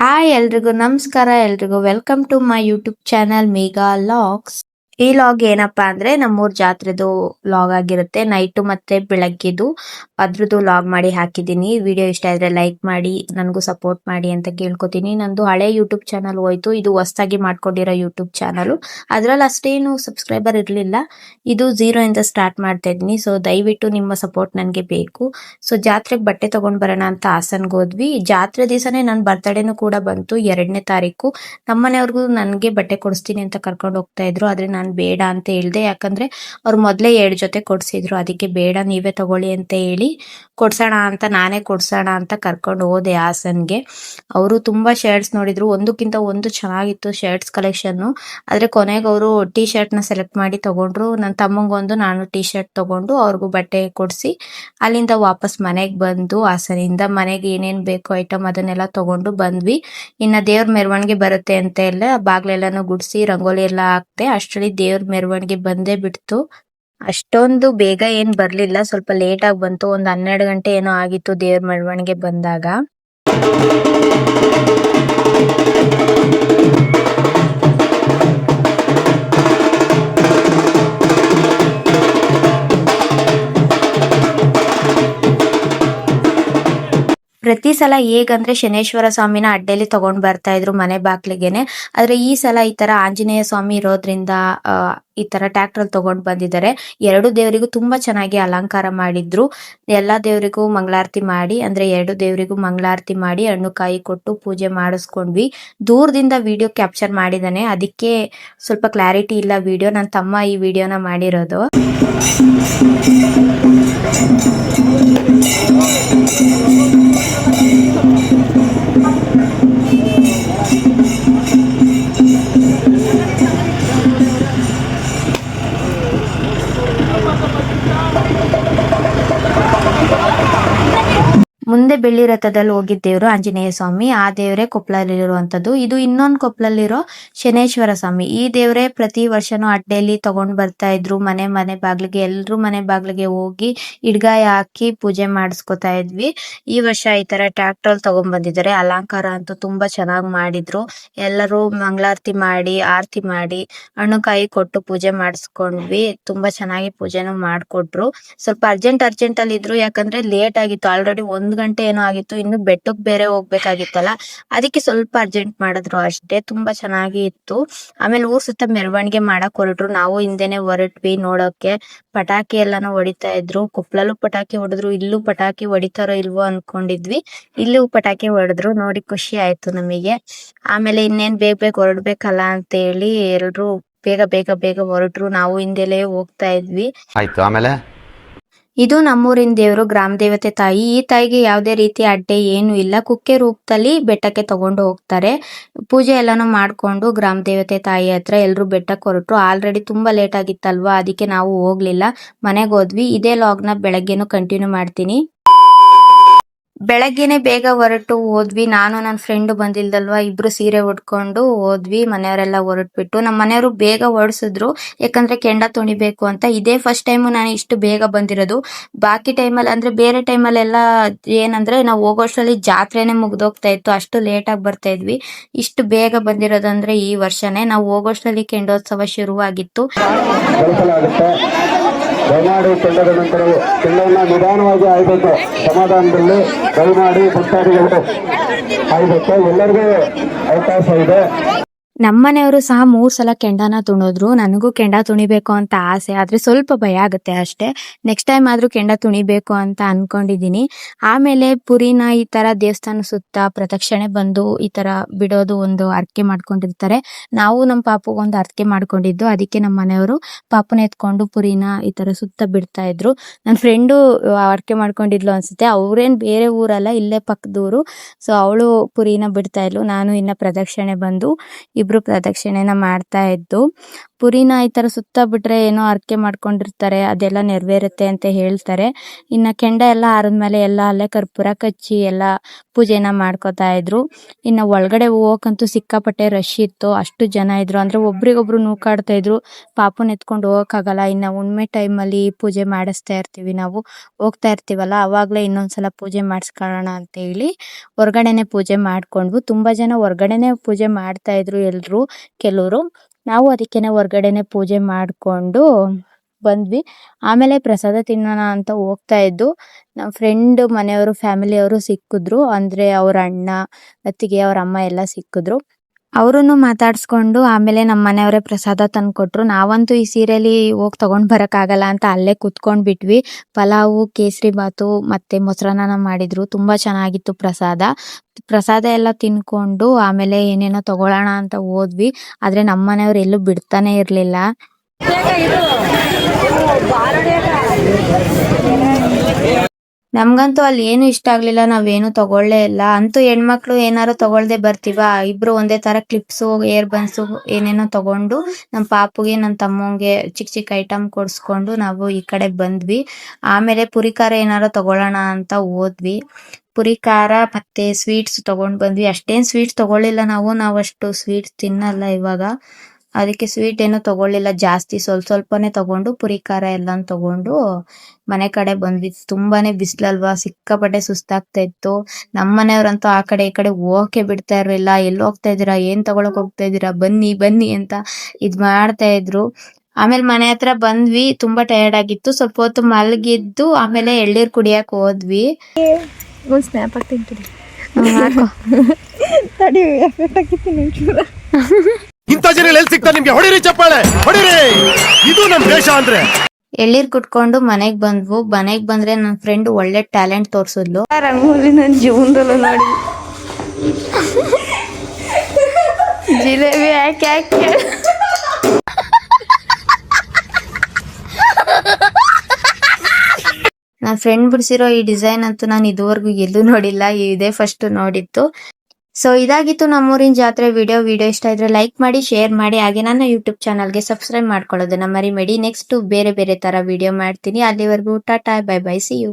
Hi ಎಲ್ರಿಗೂ ನಮಸ್ಕಾರ. ಎಲ್ರಿಗೂ welcome to my YouTube channel Megha logs. ಈ ಲಾಗ್ ಏನಪ್ಪಾ ಅಂದ್ರೆ ನಮ್ಮೂರ್ ಜಾತ್ರೆದು ಲಾಗ್ ಆಗಿರುತ್ತೆ. ನೈಟ್ ಮತ್ತೆ ಬೆಳಗ್ಗೆದು ಅದ್ರದ್ದು ಲಾಗ್ ಮಾಡಿ ಹಾಕಿದೀನಿ. ವಿಡಿಯೋ ಇಷ್ಟ ಆದ್ರೆ ಲೈಕ್ ಮಾಡಿ, ನನಗೂ ಸಪೋರ್ಟ್ ಮಾಡಿ ಅಂತ ಕೇಳ್ಕೊತೀನಿ. ನಂದು ಹಳೆ ಯೂಟ್ಯೂಬ್ ಚಾನಲ್ ಹೋಯ್ತು, ಇದು ಹೊಸದಾಗಿ ಮಾಡ್ಕೊಂಡಿರೋ ಯೂಟ್ಯೂಬ್ ಚಾನಲ್. ಅದ್ರಲ್ಲಿ ಅಷ್ಟೇನು ಸಬ್ಸ್ಕ್ರೈಬರ್ ಇರ್ಲಿಲ್ಲ, ಇದು 0 ಇಂದ ಸ್ಟಾರ್ಟ್ ಮಾಡ್ತಾ ಇದೀನಿ. ಸೊ ದಯವಿಟ್ಟು ನಿಮ್ಮ ಸಪೋರ್ಟ್ ನನ್ಗೆ ಬೇಕು. ಸೊ ಜಾತ್ರೆಗೆ ಬಟ್ಟೆ ತಗೊಂಡ್ ಬರೋಣ ಅಂತ ಹಾಸನ್ಗೆ ಹೋದ್ವಿ. ಜಾತ್ರೆ ದಿವಸನೇ ನನ್ನ ಬರ್ತ್ಡೇನು ಕೂಡ ಬಂತು, 2ನೇ ತಾರೀಕು. ನಮ್ಮನೆಯವ್ರಿಗೂ ನನ್ಗೆ ಬಟ್ಟೆ ಕೊಡಿಸ್ತೀನಿ ಅಂತ ಕರ್ಕೊಂಡು ಹೋಗ್ತಾ ಇದ್ರು, ಆದ್ರೆ ನಾನು ಬೇಡ ಅಂತ ಹೇಳ್ದೆ. ಯಾಕಂದ್ರೆ ಅವ್ರು ಮೊದ್ಲೇ 2 ಜೊತೆ ಕೊಡ್ಸಿದ್ರು, ಅದಕ್ಕೆ ಬೇಡ ನೀವೇ ತಗೊಳ್ಳಿ ಅಂತ ಹೇಳಿ ನಾನೇ ಕೊಡ್ಸೋಣ ಅಂತ ಕರ್ಕೊಂಡು ಹೋದೆ ಹಾಸನ್ಗೆ. ಅವರು ತುಂಬಾ ಶರ್ಟ್ಸ್ ನೋಡಿದ್ರು, ಒಂದಕ್ಕಿಂತ ಒಂದು ಚೆನ್ನಾಗಿತ್ತು ಶರ್ಟ್ಸ್ ಕಲೆಕ್ಷನ್. ಆದ್ರೆ ಕೊನೆಗೆ ಅವರು ಟೀ ಶರ್ಟ್ ನ ಸೆಲೆಕ್ಟ್ ಮಾಡಿ ತಗೊಂಡ್ರು. ನನ್ನ ತಮ್ಮಂಗೊಂದು ನಾನು ಟೀ ಶರ್ಟ್ ತಗೊಂಡು ಅವ್ರಿಗೂ ಬಟ್ಟೆ ಕೊಡ್ಸಿ ಅಲ್ಲಿಂದ ವಾಪಸ್ ಮನೆಗೆ ಬಂದು ಹಾಸನಿಂದ ಮನೆಗೆ ಏನೇನ್ ಬೇಕು ಐಟಮ್ ಅದನ್ನೆಲ್ಲ ತಗೊಂಡು ಬಂದ್ವಿ. ಇನ್ನ ದೇವ್ರ ಮೆರವಣಿಗೆ ಬರುತ್ತೆ ಅಂತ ಎಲ್ಲ ಬಾಗ್ಲೆಲ್ಲಾನು ಗುಡ್ಸಿ ರಂಗೋಲಿ ಎಲ್ಲ ಹಾಕ್ತೆ. ಅಷ್ಟರಲ್ಲಿ ದೇವ್ರ ಮೆರವಣಿಗೆ ಬಂದೇ ಬಿಡ್ತು. ಅಷ್ಟೊಂದು ಬೇಗ ಏನ್ ಬರ್ಲಿಲ್ಲ, ಸ್ವಲ್ಪ ಲೇಟ್ ಆಗಿ ಬಂತು. ಒಂದ್ 12 ಗಂಟೆ ಏನೋ ಆಗಿತ್ತು ದೇವ್ರ ಮೆರವಣಿಗೆ ಬಂದಾಗ. ಪ್ರತಿ ಸಲ ಹೇಗಂದ್ರೆ ಶನೇಶ್ವರ ಸ್ವಾಮಿನ ಅಡ್ಡೆಲಿ ತಗೊಂಡ್ ಬರ್ತಾ ಇದ್ರು ಮನೆ ಬಾಗ್ಲಿಗೆನೆ. ಆದ್ರೆ ಈ ಸಲ ಈ ತರ ಆಂಜನೇಯ ಸ್ವಾಮಿ ಇರೋದ್ರಿಂದ ಈ ತರ ಟ್ರ್ಯಾಕ್ಟರ್ ತಗೊಂಡ್ ಬಂದಿದ್ದಾರೆ. 2 ದೇವರಿಗೂ ತುಂಬಾ ಚೆನ್ನಾಗಿ ಅಲಂಕಾರ ಮಾಡಿದ್ರು. ಎಲ್ಲಾ ದೇವರಿಗೂ ಮಂಗಳಾರತಿ ಮಾಡಿ, ಅಂದ್ರೆ 2 ದೇವರಿಗೂ ಮಂಗಳಾರತಿ ಮಾಡಿ ಹಣ್ಣು ಕಾಯಿ ಕೊಟ್ಟು ಪೂಜೆ ಮಾಡಿಸ್ಕೊಂಡ್ವಿ. ದೂರದಿಂದ ವಿಡಿಯೋ ಕ್ಯಾಪ್ಚರ್ ಮಾಡಿದಾನೆ, ಅದಕ್ಕೆ ಸ್ವಲ್ಪ ಕ್ಲಾರಿಟಿ ಇಲ್ಲ ವಿಡಿಯೋ. ನನ್ನ ತಮ್ಮ ಈ ವಿಡಿಯೋನ ಮಾಡಿರೋದು. ಮುಂದೆ ಬೆಳ್ಳಿ ರಥದಲ್ಲಿ ಹೋಗಿದ್ದ ದೇವ್ರು ಆಂಜನೇಯ ಸ್ವಾಮಿ. ಆ ದೇವರೇ ಕೊಪ್ಪಳಲ್ಲಿರುವಂತದ್ದು. ಇದು ಇನ್ನೊಂದು ಕೊಪ್ಪಳಲ್ಲಿರೋ ಶನೇಶ್ವರ ಸ್ವಾಮಿ. ಈ ದೇವರೇ ಪ್ರತಿ ವರ್ಷನೂ ಅಡ್ಡೆಯಲ್ಲಿ ತಗೊಂಡ್ ಬರ್ತಾ ಇದ್ರು. ಮನೆ ಬಾಗ್ಲಿಗೆ, ಎಲ್ರು ಮನೆ ಬಾಗ್ಲಿಗೆ ಹೋಗಿ ಇಡ್ಗಾಯಿ ಹಾಕಿ ಪೂಜೆ ಮಾಡಿಸ್ಕೊತಾ ಇದ್ವಿ. ಈ ವರ್ಷ ಈ ತರ ಟ್ರ್ಯಾಕ್ಟರ್ ತಗೊಂಡ್ ಬಂದಿದ್ದಾರೆ. ಅಲಂಕಾರ ಅಂತೂ ತುಂಬಾ ಚೆನ್ನಾಗಿ ಮಾಡಿದ್ರು. ಎಲ್ಲರೂ ಮಂಗಳಾರತಿ ಮಾಡಿ, ಆರತಿ ಮಾಡಿ, ಹಣ್ಣು ಕಾಯಿ ಕೊಟ್ಟು ಪೂಜೆ ಮಾಡಿಸ್ಕೊಂಡ್ವಿ. ತುಂಬಾ ಚೆನ್ನಾಗಿ ಪೂಜೆನೂ ಮಾಡ್ಕೊಟ್ರು. ಸ್ವಲ್ಪ ಅರ್ಜೆಂಟ್ ಅಲ್ಲಿ ಇದ್ರು, ಯಾಕಂದ್ರೆ ಲೇಟ್ ಆಗಿತ್ತು. ಆಲ್ರೆಡಿ 1 ಗಂಟೆ ಏನೋ ಆಗಿತ್ತು. ಇನ್ನು ಬೆಟ್ಟಕ್ಕೆ ಬೇರೆ ಹೋಗ್ಬೇಕಾಗಿತ್ತಲ್ಲ, ಅದಕ್ಕೆ ಸ್ವಲ್ಪ ಅರ್ಜೆಂಟ್ ಮಾಡಿದ್ರು ಅಷ್ಟೇ. ತುಂಬಾ ಚೆನ್ನಾಗಿ ಇತ್ತು. ಆಮೇಲೆ ಊರ್ ಸುತ್ತ ಮೆರವಣಿಗೆ ಮಾಡಕ್ ಹೊರಟ್ರು. ನಾವು ಹಿಂದೆನೆ ಹೊರಟ್ವಿ ನೋಡೋಕೆ. ಪಟಾಕಿ ಎಲ್ಲಾನು ಹೊಡಿತಾ ಇದ್ರು. ಕೊಪ್ಪಳಲ್ಲೂ ಪಟಾಕಿ ಹೊಡೆದ್ರು, ಇಲ್ಲೂ ಪಟಾಕಿ ಹೊಡಿತಾರೋ ಇಲ್ವೋ ಅನ್ಕೊಂಡಿದ್ವಿ. ಇಲ್ಲೂ ಪಟಾಕಿ ಹೊಡೆದ್ರು, ನೋಡಿ ಖುಷಿ ಆಯ್ತು ನಮಗೆ. ಆಮೇಲೆ ಇನ್ನೇನ್ ಬೇಗ ಹೊರಡ್ಬೇಕಲ್ಲ ಅಂತ ಹೇಳಿ ಎಲ್ರು ಬೇಗ ಹೊರಟ್ರು. ನಾವು ಹಿಂದೆಲೆ ಹೋಗ್ತಾ ಇದ್ವಿ. ಆಯ್ತು. ಆಮೇಲೆ ಇದು ನಮ್ಮೂರಿನ ದೇವರು, ಗ್ರಾಮ ದೇವತೆ ತಾಯಿ. ಈ ತಾಯಿಗೆ ಯಾವುದೇ ರೀತಿ ಅಡ್ಡೆ ಏನು ಇಲ್ಲ. ಕುಕ್ಕೆ ರೂಪದಲ್ಲಿ ಬೆಟ್ಟಕ್ಕೆ ತಗೊಂಡು ಹೋಗ್ತಾರೆ. ಪೂಜೆ ಎಲ್ಲಾನು ಮಾಡ್ಕೊಂಡು ಗ್ರಾಮ ದೇವತೆ ತಾಯಿ ಹತ್ರ ಎಲ್ರು ಬೆಟ್ಟಕ್ಕೆ ಹೊರಟ್ರು. ಆಲ್ರೆಡಿ ತುಂಬಾ ಲೇಟ್ ಆಗಿತ್ತಲ್ವಾ, ಅದಕ್ಕೆ ನಾವು ಹೋಗ್ಲಿಲ್ಲ, ಮನೆಗೆ ಹೋದ್ವಿ. ಇದೇ ಲಾಗ್ನ ಬೆಳಗ್ಗೆನು ಕಂಟಿನ್ಯೂ ಮಾಡ್ತೀನಿ. ಬೆಳಗ್ಗೆನೆ ಬೇಗ ಹೊರಟು ಹೋದ್ವಿ. ನಾನು ನನ್ನ ಫ್ರೆಂಡ್ ಬಂದಿಲ್ದಲ್ವಾ, ಇಬ್ರು ಸೀರೆ ಉಟ್ಕೊಂಡು ಹೋದ್ವಿ. ಮನೆಯವರೆಲ್ಲ ಹೊರಟ್ಬಿಟ್ಟು ನಮ್ಮ ಮನೆಯವರು ಬೇಗ ಹೊರಡಿಸಿದ್ರು, ಯಾಕಂದ್ರೆ ಕೆಂಡ ತುಣಿಬೇಕು ಅಂತ. ಇದೇ ಫಸ್ಟ್ ಟೈಮ್ ನಾನು ಇಷ್ಟು ಬೇಗ ಬಂದಿರೋದು. ಬಾಕಿ ಟೈಮಲ್ಲಿ ಅಂದ್ರೆ ಬೇರೆ ಟೈಮಲ್ಲೆಲ್ಲ ಏನಂದ್ರೆ ನಾವು ಹೋಗೋಷ್ಟರಲ್ಲಿ ಜಾತ್ರೆನೆ ಮುಗ್ದೋಗ್ತಾ ಇತ್ತು, ಅಷ್ಟು ಲೇಟ್ ಆಗಿ ಬರ್ತಾ ಇದ್ವಿ. ಇಷ್ಟು ಬೇಗ ಬಂದಿರೋದಂದ್ರೆ ಈ ವರ್ಷನೇ. ನಾವು ಹೋಗೋಷ್ಟರಲ್ಲಿ ಕೆಂಡೋತ್ಸವ ಶುರುವಾಗಿತ್ತು. ದಯಮಾಡಿ ಕೆಂಡದ ನಂತರ ಕೆಂಡವನ್ನ ನಿಧಾನವಾಗಿ ಆಯ್ಬೇಕು, ಸಮಾಧಾನದಲ್ಲಿ ದಯಮಾಡಿ ಭಕ್ತಾದಿಗಳು ಆಯ್ಬೇಕು. ಎಲ್ಲರಿಗೂ ಅವಕಾಶ ಇದೆ. ನಮ್ಮನೆಯವರು ಸಹ 3 ಸಲ ಕೆಂಡನ ತುಣಿದ್ರು. ನನಗೂ ಕೆಂಡ ತುಣಿಬೇಕು ಅಂತ ಆಸೆ, ಆದ್ರೆ ಸ್ವಲ್ಪ ಭಯ ಆಗುತ್ತೆ ಅಷ್ಟೇ. ನೆಕ್ಸ್ಟ್ ಟೈಮ್ ಆದ್ರೂ ಕೆಂಡ ತುಣಿಬೇಕು ಅಂತ ಅನ್ಕೊಂಡಿದೀನಿ. ಆಮೇಲೆ ಪುರಿನ ಈ ತರ ದೇವಸ್ಥಾನ ಸುತ್ತ ಪ್ರದಕ್ಷಿಣೆ ಬಂದು ಈ ತರ ಬಿಡೋದು ಒಂದು ಅರ್ಕೆ ಮಾಡ್ಕೊಂಡಿರ್ತಾರೆ. ನಾವು ನಮ್ಮ ಪಾಪಗೊಂದು ಅರ್ಕೆ ಮಾಡ್ಕೊಂಡಿದ್ದು, ಅದಕ್ಕೆ ನಮ್ಮ ಮನೆಯವರು ಪಾಪನ ಎತ್ಕೊಂಡು ಪುರಿನ ಈ ತರ ಸುತ್ತ ಬಿಡ್ತಾ ಇದ್ರು. ನನ್ನ ಫ್ರೆಂಡು ಅರ್ಕೆ ಮಾಡ್ಕೊಂಡಿದ್ಲು ಅನ್ಸುತ್ತೆ. ಅವ್ರೇನ್ ಬೇರೆ ಊರಲ್ಲ, ಇಲ್ಲೇ ಪಕ್ಕದೂರು. ಸೊ ಅವಳು ಪುರಿನ ಬಿಡ್ತಾ ಇದ್ಲು, ನಾನು ಇನ್ನ ಪ್ರದಕ್ಷಿಣೆ ಬಂದು ಇಬ್ರು ಪ್ರದಕ್ಷಿಣೆನ ಮಾಡ್ತಾ ಇದ್ದು. ಪುರಿನ ಈ ತರ ಸುತ್ತ ಬಿಟ್ರೆ ಏನೋ ಹರಕೆ ಮಾಡ್ಕೊಂಡಿರ್ತಾರೆ ಅದೆಲ್ಲ ನೆರವೇರುತ್ತೆ ಅಂತ ಹೇಳ್ತಾರೆ. ಇನ್ನ ಕೆಂಡ ಎಲ್ಲ ಆರಿದ್ಮೇಲೆ ಎಲ್ಲ ಅಲ್ಲೇ ಕರ್ಪೂರ ಕಚ್ಚಿ ಎಲ್ಲ ಪೂಜೆನ ಮಾಡ್ಕೋತಾ ಇದ್ರು. ಇನ್ನ ಒಳಗಡೆ ಹೋಗಕ್ಕಂತೂ ಸಿಕ್ಕಾಪಟ್ಟೆ ರಶ್ ಇತ್ತು, ಅಷ್ಟು ಜನ ಇದ್ರು. ಅಂದ್ರೆ ಒಬ್ರಿಗೊಬ್ರು ನೂಕಾಡ್ತಾ ಇದ್ರು. ಪಾಪುನ ಎತ್ಕೊಂಡು ಹೋಗಕ್ಕಾಗಲ್ಲ. ಇನ್ನ ಹುಣ್ಮೆ ಟೈಮಲ್ಲಿ ಪೂಜೆ ಮಾಡಿಸ್ತಾ ಇರ್ತೀವಿ, ನಾವು ಹೋಗ್ತಾ ಇರ್ತೀವಲ್ಲ ಅವಾಗ್ಲೇ ಇನ್ನೊಂದ್ಸಲ ಪೂಜೆ ಮಾಡಿಸ್ಕೊಳ್ಳೋಣ ಅಂತ ಹೇಳಿ ಹೊರ್ಗಡೆನೆ ಪೂಜೆ ಮಾಡ್ಕೊಂಡ್ವು. ತುಂಬಾ ಜನ ಹೊರ್ಗಡೆನೆ ಪೂಜೆ ಮಾಡ್ತಾ ಇದ್ರು ಎಲ್ರು, ಕೆಲವರು. ನಾವು ಅದಕ್ಕೆನೆ ಹೊರ್ಗಡೆನೆ ಪೂಜೆ ಮಾಡ್ಕೊಂಡು ಬಂದ್ವಿ. ಆಮೇಲೆ ಪ್ರಸಾದ ತಿನ್ನೋಣ ಅಂತ ಹೋಗ್ತಾ ಇದ್ದು ನಮ್ಮ ಫ್ರೆಂಡ್ ಮನೆಯವರು ಫ್ಯಾಮಿಲಿಯವರು ಸಿಕ್ಕಿದ್ರು. ಅಂದ್ರೆ ಅವ್ರ ಅಣ್ಣ, ಅತ್ತಿಗೆ, ಅವ್ರ ಅಮ್ಮ ಎಲ್ಲ ಸಿಕ್ಕಿದ್ರು. ಅವರನ್ನು ಮಾತಾಡ್ಸ್ಕೊಂಡು ಆಮೇಲೆ ನಮ್ಮ ಮನೆಯವರೇ ಪ್ರಸಾದ ತಂದ್ಕೊಟ್ರು. ನಾವಂತೂ ಈ ಸೀರೆಲಿ ಹೋಗಿ ತಗೊಂಡ್ ಬರಕ್ಕಾಗಲ್ಲ ಅಂತ ಅಲ್ಲೇ ಕುತ್ಕೊಂಡ್ ಬಿಟ್ವಿ. ಪಲಾವು, ಕೇಸರಿ ಬಾತು ಮತ್ತೆ ಮೊಸರನ್ನ ಮಾಡಿದ್ರು. ತುಂಬಾ ಚೆನ್ನಾಗಿತ್ತು ಪ್ರಸಾದ ಎಲ್ಲ ತಿನ್ಕೊಂಡು ಆಮೇಲೆ ಏನೇನೋ ತಗೊಳ್ಳೋಣ ಅಂತ ಹೋದ್ವಿ. ಆದ್ರೆ ನಮ್ಮ ಮನೆಯವ್ರು ಎಲ್ಲೂ ಬಿಡ್ತಾನೆ ಇರ್ಲಿಲ್ಲ. ನಮ್ಗಂತೂ ಅಲ್ಲಿ ಏನು ಇಷ್ಟ ಆಗ್ಲಿಲ್ಲ, ನಾವೇನು ತಗೊಳ್ಳೇ ಇಲ್ಲ. ಅಂತೂ ಹೆಣ್ಮಕ್ಳು ಏನಾರು ತಗೊಳ್ದೆ ಬರ್ತೀವ, ಇಬ್ರು ಒಂದೇ ತರ ಕ್ಲಿಪ್ಸು, ಏರ್ ಬನ್ಸು ಏನೇನೋ ತಗೊಂಡು ನಮ್ಮ ಪಾಪುಗೆ ನನ್ನ ತಮ್ಮಂಗೆ ಚಿಕ್ಕ ಚಿಕ್ಕ ಐಟಮ್ ಕೊಡ್ಸ್ಕೊಂಡು ನಾವು ಈ ಕಡೆ ಬಂದ್ವಿ. ಆಮೇಲೆ ಪುರಿ ಖಾರ ಏನಾರು ತಗೊಳ್ಳೋಣ ಅಂತ ಹೋದ್ವಿ. ಪುರಿ ಖಾರ ಮತ್ತೆ ಸ್ವೀಟ್ಸ್ ತಗೊಂಡ್ ಬಂದ್ವಿ. ಅಷ್ಟೇನ್ ಸ್ವೀಟ್ಸ್ ತಗೊಳ್ಳಿಲ್ಲ ನಾವು ಅಷ್ಟು ಸ್ವೀಟ್ಸ್ ತಿನ್ನಲ್ಲ ಇವಾಗ, ಅದಕ್ಕೆ ಸ್ವೀಟ್ ಏನು ತಗೊಳ್ಳಿಲ್ಲ ಜಾಸ್ತಿ, ಸ್ವಲ್ಪನೇ ತಗೊಂಡು ಪುರಿ ಖಾರ ಎಲ್ಲ ತಗೊಂಡು ಮನೆ ಕಡೆ ಬಂದ್ವಿ. ತುಂಬಾನೇ ಬಿಸಿಲಲ್ವಾ, ಸಿಕ್ಕಾಪಟ್ಟೆ ಸುಸ್ತಾಗ್ತಾ ಇತ್ತು. ನಮ್ಮ ಮನೆಯವ್ರಂತೂ ಆ ಕಡೆ ಈ ಕಡೆ ಹೋಗಕ್ಕೆ ಬಿಡ್ತಾ ಇರ್ಲಿಲ್ಲ. ಎಲ್ಲಿ ಹೋಗ್ತಾ ಇದೀರಾ, ಏನ್ ತಗೊಳಕ್ ಹೋಗ್ತಾ ಇದೀರಾ, ಬನ್ನಿ ಅಂತ ಇದ್ ಮಾಡ್ತಾ ಇದ್ರು. ಆಮೇಲೆ ಮನೆ ಹತ್ರ ಬಂದ್ವಿ. ತುಂಬಾ ಟಯರ್ಡ್ ಆಗಿತ್ತು. ಸ್ವಲ್ಪ ಹೊತ್ತು ಮಲಗಿದ್ದು ಆಮೇಲೆ ಎಳ್ನೀರ್ ಕುಡಿಯಕ್ ಹೋದ್ವಿ. ಸ್ನ್ಯಾಪ್ ಆಗ್ತೀನಿ ಇಂಥ ಜನ ಎಲ್ಲಿ ಸಿಗ್ತಾರೆ ನಿಮ್ಗೆ? ಹೊಡಿರಿ ಚಪ್ಪಾಳೆ, ಹೊಡಿರಿ. ಇದು ನಮ್ ದೇಶ ಅಂದ್ರೆ. ಎಳ್ನೀರ್ ಕುಟ್ಕೊಂಡು ಮನೆಗ್ ಬಂದ್ವು. ಮನೆಗ್ ಬಂದ್ರೆ ನನ್ನ ಫ್ರೆಂಡ್ ಒಳ್ಳೆ ಟ್ಯಾಲೆಂಟ್ ತೋರ್ಸಿದ್ಲು. ರಂಗೋಲಿ ನನ್ನ ಜೀವನದಲ್ಲೂ ನೋಡಿ. ಜಿಲೇಬಿ ಯಾಕೆ ನನ್ನ ಫ್ರೆಂಡ್ ಬಿಡಿಸಿರೋ ಈ ಡಿಸೈನ್ ಅಂತೂ ನಾನು ಇದುವರೆಗೂ ಎಲ್ಲೂ ನೋಡಿಲ್ಲ, ಇದೇ ಫಸ್ಟ್ ನೋಡಿತ್ತು. ಸೊ ಇದಾಗಿತ್ತು ನಮ್ಮೂರಿನ ಜಾತ್ರೆ ವಿಡಿಯೋ ಇಷ್ಟ ಇದ್ರೆ ಲೈಕ್ ಮಾಡಿ, ಶೇರ್ ಮಾಡಿ, ಹಾಗೆ ನನ್ನ ಯೂಟ್ಯೂಬ್ ಚಾನಲ್ಗೆ ಸಬ್ಸ್ಕ್ರೈಬ್ ಮಾಡ್ಕೊಳ್ಳೋದನ್ನ ಮರಿಬೇಡಿ. ನೆಕ್ಸ್ಟ್ ಬೇರೆ ತರ ವಿಡಿಯೋ ಮಾಡ್ತೀನಿ. ಅಲ್ಲಿವರೆಗೂ ಟಾಟಾ, ಬೈ ಬೈ, ಸಿ ಯು.